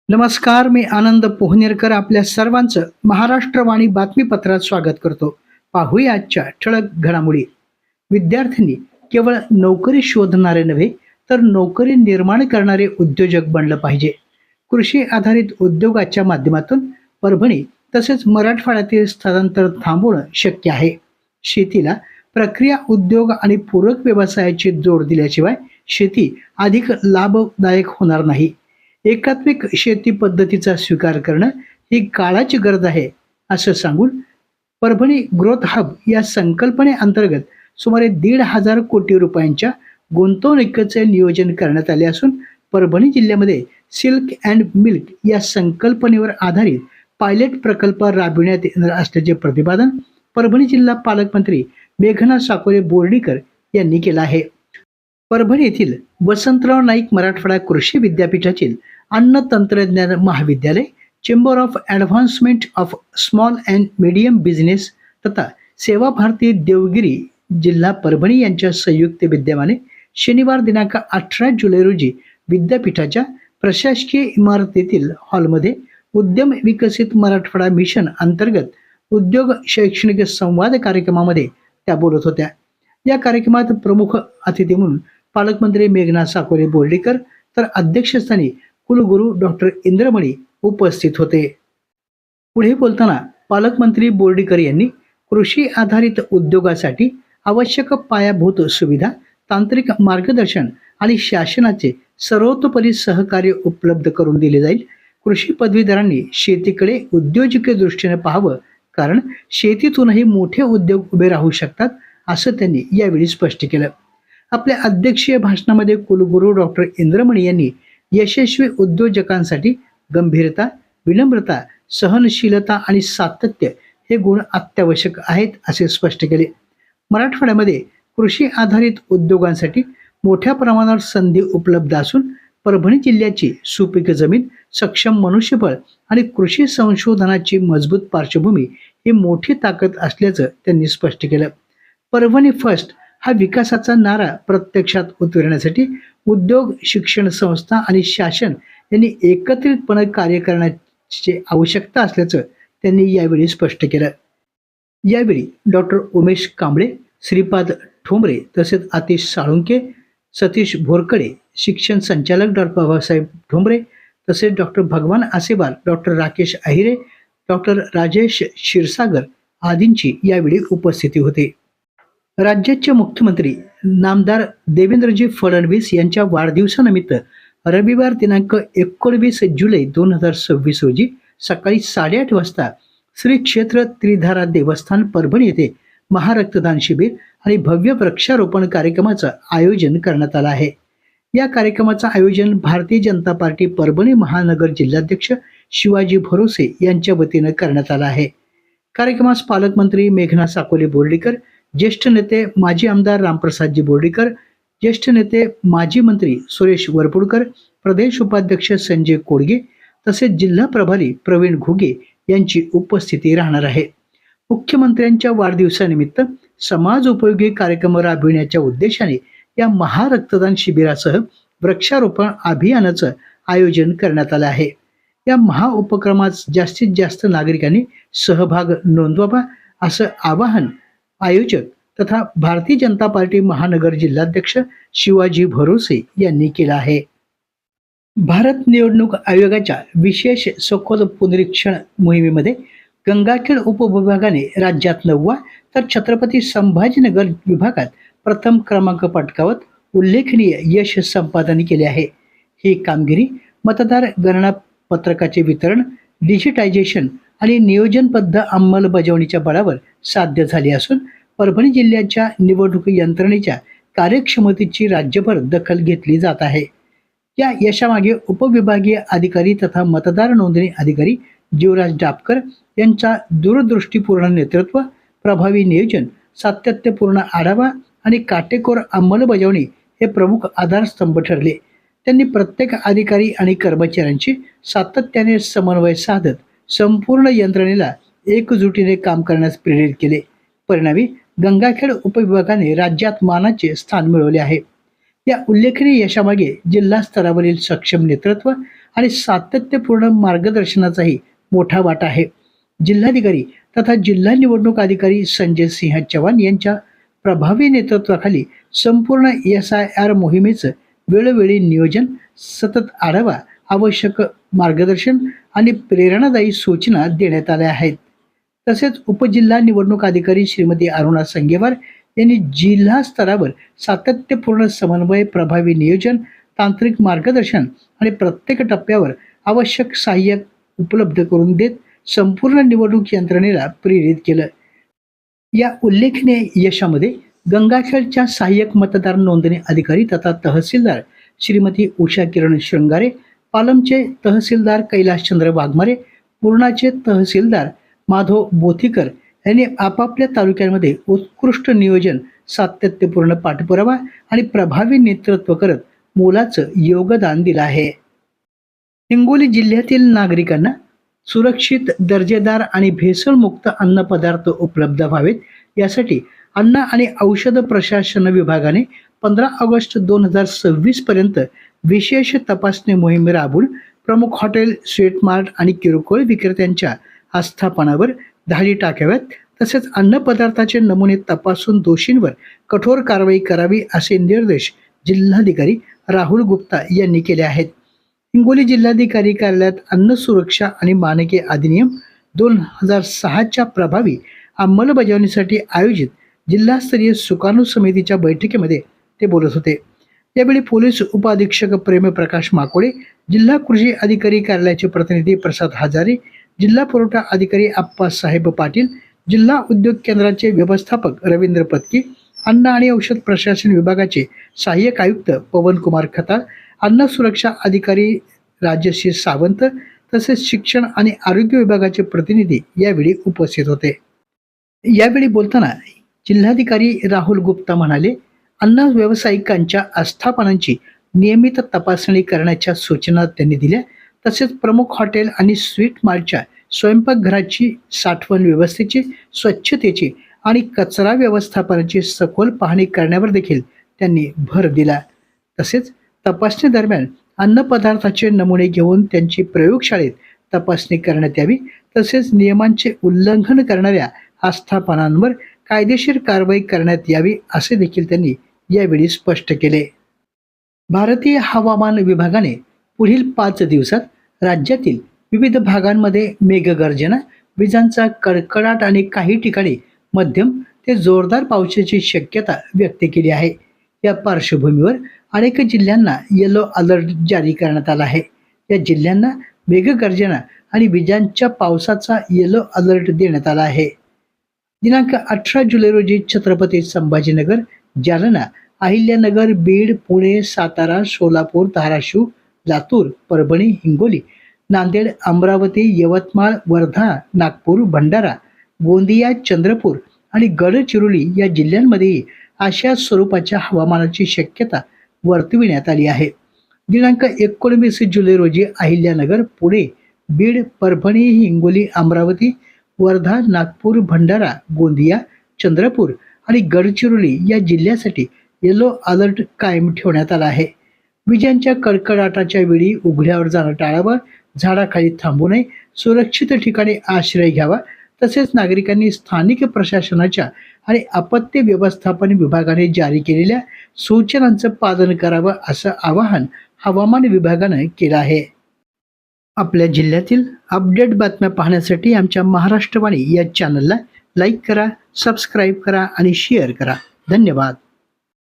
नमस्कार, मी आनंद पोहनेरकर आपल्या सर्वांचं महाराष्ट्रवाणी बातमीपत्रात स्वागत करतो. पाहूया आजच्या ठळक घडामोडी. विद्यार्थ्यांनी केवळ नोकरी शोधणारे नव्हे तर नोकरी निर्माण करणारे उद्योजक बनलं पाहिजे. कृषी आधारित उद्योगाच्या माध्यमातून परभणी तसेच मराठवाड्यातील स्थलांतर थांबवणं शक्य आहे. शेतीला प्रक्रिया उद्योग आणि पूरक व्यवसायाची जोड दिल्याशिवाय शेती अधिक लाभदायक होणार नाही. एकात्मिक शेती पद्धतीचा स्वीकार करणं ही काळाची गरज आहे, असं सांगून परभणी ग्रोथ हब या संकल्पनेअंतर्गत सुमारे 1,500 कोटी रुपयांच्या गुंतवणुकीचे नियोजन करण्यात आले असून परभणी जिल्ह्यामध्ये सिल्क अँड मिल्क या संकल्पनेवर आधारित पायलट प्रकल्प राबविण्यात येणार असल्याचे प्रतिपादन परभणी जिल्हा पालकमंत्री मेघना साकोरे बोर्डीकर यांनी केलं आहे. परभणी येथील वसंतराव नाईक मराठवाडा कृषी विद्यापीठातील अन्न तंत्रज्ञान महाविद्यालय, chamber of advancement of small and medium business तथा सेवा भारती देवगिरी जिल्हा परभणी यांच्या संयुक्त विद्यमाने शनिवार दिनांक 18 जुलै रोजी विद्यापीठाच्या प्रशासकीय इमारतीतील हॉलमध्ये उद्यम विकसित मराठवाडा मिशन अंतर्गत उद्योग शैक्षणिक संवाद कार्यक्रमामध्ये त्या बोलत होत्या. या कार्यक्रमात प्रमुख अतिथी म्हणून पालकमंत्री मेघना साकोरे बोर्डीकर तर अध्यक्षस्थानी कुलगुरू डॉक्टर इंद्रमणी उपस्थित होते. पुढे बोलताना पालकमंत्री बोर्डीकर यांनी कृषी आधारित उद्योगासाठी आवश्यक पायाभूत सुविधा, तांत्रिक मार्गदर्शन आणि शासनाचे सर्वतोपरी सहकार्य उपलब्ध करून दिले जाईल. कृषी पदवीधरांनी शेतीकडे उद्योजकीय दृष्टीने पाहावं, कारण शेतीतूनही मोठे उद्योग उभे राहू शकतात, असं त्यांनी यावेळी स्पष्ट केलं. आपल्या अध्यक्षीय भाषणामध्ये कुलगुरू डॉक्टर इंद्रमणी यांनी यशस्वी उद्योजकांसाठी गंभीरता, विनम्रता, सहनशीलता आणि सातत्य हे गुण अत्यावश्यक आहेत असे स्पष्ट केले. मराठवाड्यामध्ये कृषी आधारित उद्योगांसाठी मोठ्या प्रमाणावर संधी उपलब्ध असून परभणी जिल्ह्याची सुपीक जमीन, सक्षम मनुष्यबळ आणि कृषी संशोधनाची मजबूत पार्श्वभूमी ही मोठी ताकद असल्याचं त्यांनी स्पष्ट केलं. परभणी फर्स्ट हा विकासाचा नारा प्रत्यक्षात उतरवण्यासाठी उद्योग, शिक्षण संस्था आणि शासन यांनी एकत्रितपणे कार्य करण्याची आवश्यकता असल्याचं त्यांनी यावेळी स्पष्ट केलं. यावेळी डॉक्टर उमेश कांबळे, श्रीपाद ठोंबरे तसेच आतिश साळुंके, सतीश भोरकडे, शिक्षण संचालक डॉक्टर बाबासाहेब ठोंबरे तसेच डॉक्टर भगवान आसेवार, डॉक्टर राकेश अहिरे, डॉक्टर राजेश क्षीरसागर आदींची यावेळी उपस्थिती होती. राज्याचे मुख्यमंत्री नामदार देवेंद्रजी फडणवीस यांच्या वाढदिवसानिमित्त रविवार दिनांक 19 जुलै 2026 रोजी सकाळी 8:30 वाजता श्री क्षेत्र त्रिधारा देवस्थान परभणी येथे महारक्तदान शिबिर आणि भव्य वृक्षारोपण कार्यक्रमाचं आयोजन करण्यात आलं आहे. या कार्यक्रमाचं आयोजन भारतीय जनता पार्टी परभणी महानगर जिल्हाध्यक्ष शिवाजी भरोसे यांच्या वतीनं करण्यात आलं आहे. कार्यक्रमास पालकमंत्री मेघना साकोरे बोर्डीकर, ज्येष्ठ नेते माजी आमदार रामप्रसादजी बोर्डीकर, ज्येष्ठ नेते माजी मंत्री सुरेश वरपुडकर, प्रदेश उपाध्यक्ष संजय कोडगे तसेच जिल्हा प्रभारी प्रवीण घुगे यांची उपस्थिती राहणार आहे. मुख्यमंत्र्यांच्या वाढदिवसानिमित्त समाज उपयोगी कार्यक्रम राबविण्याच्या उद्देशाने या महारक्तदान शिबिरासह वृक्षारोपण अभियानाचं आयोजन करण्यात आलं आहे. या महाउपक्रमात जास्तीत जास्त नागरिकांनी सहभाग नोंदवावा असं आवाहन आयोजक तथा भारतीय जनता पार्टी महानगर जिल्हाध्यक्ष शिवाजी भरोसे यांनी केलं आहे. भारत निवडणूक आयोगाच्या विशेष सखोल पुनरीक्षण मोहिमेमध्ये गंगाखेड उपविभागाने राज्यात 9वा तर छत्रपती संभाजीनगर विभागात प्रथम क्रमांक पटकावत उल्लेखनीय यश संपादन केले आहे. ही कामगिरी मतदार गणना पत्रकाचे वितरण, डिजिटायझेशन आणि नियोजनबद्ध अंमलबजावणीच्या बळावर साध्य झाली असून परभणी जिल्ह्याच्या निवडणूक यंत्रणेच्या कार्यक्षमतेची राज्यभर दखल घेतली जात आहे. या यशामागे उपविभागीय अधिकारी तथा मतदार नोंदणी अधिकारी जीवराज डापकर यांचा दूरदृष्टीपूर्ण नेतृत्व, प्रभावी नियोजन, सातत्यपूर्ण आढावा आणि काटेकोर अंमलबजावणी हे प्रमुख आधारस्तंभ ठरले. त्यांनी प्रत्येक अधिकारी आणि कर्मचाऱ्यांशी सातत्याने समन्वय साधत संपूर्ण यंत्रणेला एकजुटीने काम करण्यास प्रेरित केले. परिणामी गंगाखेड उपविभागाने राज्यात मानाचे स्थान मिळवले आहे. या उल्लेखनीय यशामागे जिल्हा स्तरावरील सक्षम नेतृत्व आणि सातत्यपूर्ण मार्गदर्शनाचाही मोठा वाटा आहे. जिल्हाधिकारी तथा जिल्हा निवडणूक अधिकारी संजय सिंह चव्हाण यांच्या प्रभावी नेतृत्वाखाली संपूर्ण SIR मोहिमेचं वेळोवेळी नियोजन, सतत आढावा, आवश्यक मार्गदर्शन आणि प्रेरणादायी सूचना देण्यात आल्या आहेत. तसेच उपजिल्हा निवडणूक अधिकारी श्रीमती अरुणा संगेवार यांनी जिल्हा स्तरावर सातत्यपूर्ण समन्वय, प्रभावी नियोजन, तांत्रिक मार्गदर्शन आणि प्रत्येक टप्प्यावर आवश्यक सहाय्य उपलब्ध करून देत संपूर्ण निवडणूक यंत्रणेला प्रेरित केलं. या उल्लेखनीय यशामध्ये गंगाखेडच्या सहाय्यक मतदार नोंदणी अधिकारी तथा तहसीलदार श्रीमती उषा किरण शृंगारे, पालमचे तहसीलदार कैलाशचंद्र वाघमारे, पूर्णाचे तहसीलदार माधव बोथीकर यांनी आपापल्या तालुक्यांमध्ये उत्कृष्ट नियोजन, सातत्यपूर्ण पाठपुरावा आणि प्रभावी नेतृत्व करत मोलाचं योगदान दिलं आहे. हिंगोली जिल्ह्यातील नागरिकांना सुरक्षित, दर्जेदार आणि भेसळमुक्त अन्नपदार्थ उपलब्ध व्हावेत यासाठी अन्न आणि औषध प्रशासन विभागाने 15 ऑगस्ट 2026 पर्यंत विशेष तपासणी मोहीम राबवून प्रमुख हॉटेल, स्वीट मार्ट आणि किरकोळ विक्रेत्यांच्या आस्थापनावर धाडी टाकाव्यात. तसेच अन्नपदार्थाचे नमुने तपासून दोषींवर कठोर कारवाई करावी असे निर्देश जिल्हाधिकारी राहुल गुप्ता यांनी केले आहेत. हिंगोली जिल्हाधिकारी कार्यालयात अन्न सुरक्षा आणि मानके अधिनियम 2006च्या प्रभावी अंमलबजावणीसाठी आयोजित जिल्हास्तरीय सुकाणू समितीच्या बैठकीमध्ये ते बोलत होते. यावेळी पोलीस उपअधीक्षक प्रेम प्रकाश माकोडे, जिल्हा कृषी अधिकारी कार्यालयाचे प्रतिनिधी प्रसाद हजारे, जिल्हा पुरवठा अधिकारी आप्पासाहेब पाटील, जिल्हा उद्योग केंद्राचे व्यवस्थापक रवींद्र पत्की, अन्न आणि औषध प्रशासन विभागाचे सहाय्यक आयुक्त पवनकुमार खताळ, अन्न सुरक्षा अधिकारी राजश्री सावंत तसेच शिक्षण आणि आरोग्य विभागाचे प्रतिनिधी यावेळी उपस्थित होते. यावेळी बोलताना जिल्हाधिकारी राहुल गुप्ता म्हणाले, अन्न व्यावसायिकांच्या आस्थापनांची नियमित तपासणी करण्याच्या सूचना त्यांनी दिल्या. तसेच प्रमुख हॉटेल आणि स्वीट मार्टच्या स्वयंपाकघराची साठवण व्यवस्थेची, स्वच्छतेची आणि कचरा व्यवस्थापनाची सखोल पाहणी करण्यावर देखील त्यांनी भर दिला. तसेच तपासणी दरम्यान अन्नपदार्थाचे नमुने घेऊन त्यांची प्रयोगशाळेत तपासणी करण्यात यावी. तसेच नियमांचे उल्लंघन करणाऱ्या आस्थापनांवर कायदेशीर कारवाई करण्यात यावी असे देखील त्यांनी यावेळी स्पष्ट केले. भारतीय हवामान विभागाने पुढील 5 दिवसात राज्यातील विविध भागांमध्ये मेघगर्जना, विजांचा कडकडाट आणि काही ठिकाणी मध्यम ते जोरदार पावसाची शक्यता व्यक्त केली आहे. या पार्श्वभूमीवर अनेक जिल्ह्यांना येलो अलर्ट जारी करण्यात आला आहे. या जिल्ह्यांना मेघगर्जना आणि विजांच्या पावसाचा येलो अलर्ट देण्यात आला आहे. दिनांक 18 जुलै रोजी छत्रपती संभाजीनगर, जालना, अहिल्यानगर, बीड, पुणे, सातारा, सोलापूर, धाराशिव, लातूर, परभणी, हिंगोली, नांदेड, अमरावती, यवतमाळ, वर्धा, नागपूर, भंडारा, गोंदिया, चंद्रपूर आणि गडचिरोली या जिल्ह्यांमध्येही अशा स्वरूपाच्या हवामानाची शक्यता वर्तविण्यात आली आहे. दिनांक 19 जुलै रोजी अहिल्यानगर, पुणे, बीड, परभणी, हिंगोली, अमरावती, वर्धा, नागपूर, भंडारा, गोंदिया, चंद्रपूर आणि गडचिरोली या जिल्ह्यासाठी येलो अलर्ट कायम ठेवण्यात आला आहे. विजांच्या कडकडाटाच्या वेळी उघड्यावर जाणं टाळावं, झाडाखाली थांबू नये, सुरक्षित ठिकाणी आश्रय घ्यावा. तसेच नागरिकांनी स्थानिक प्रशासनाच्या आणि आपत्ती व्यवस्थापन विभागाने जारी केलेल्या सूचनांचं पालन करावं असं आवाहन हवामान विभागानं केलं आहे. आपल्या जिल्ह्यातील अपडेट बातम्या पाहण्यासाठी आमच्या महाराष्ट्रवाणी या चॅनलला लाईक करा, सबस्क्राईब करा आणि शेअर करा. धन्यवाद.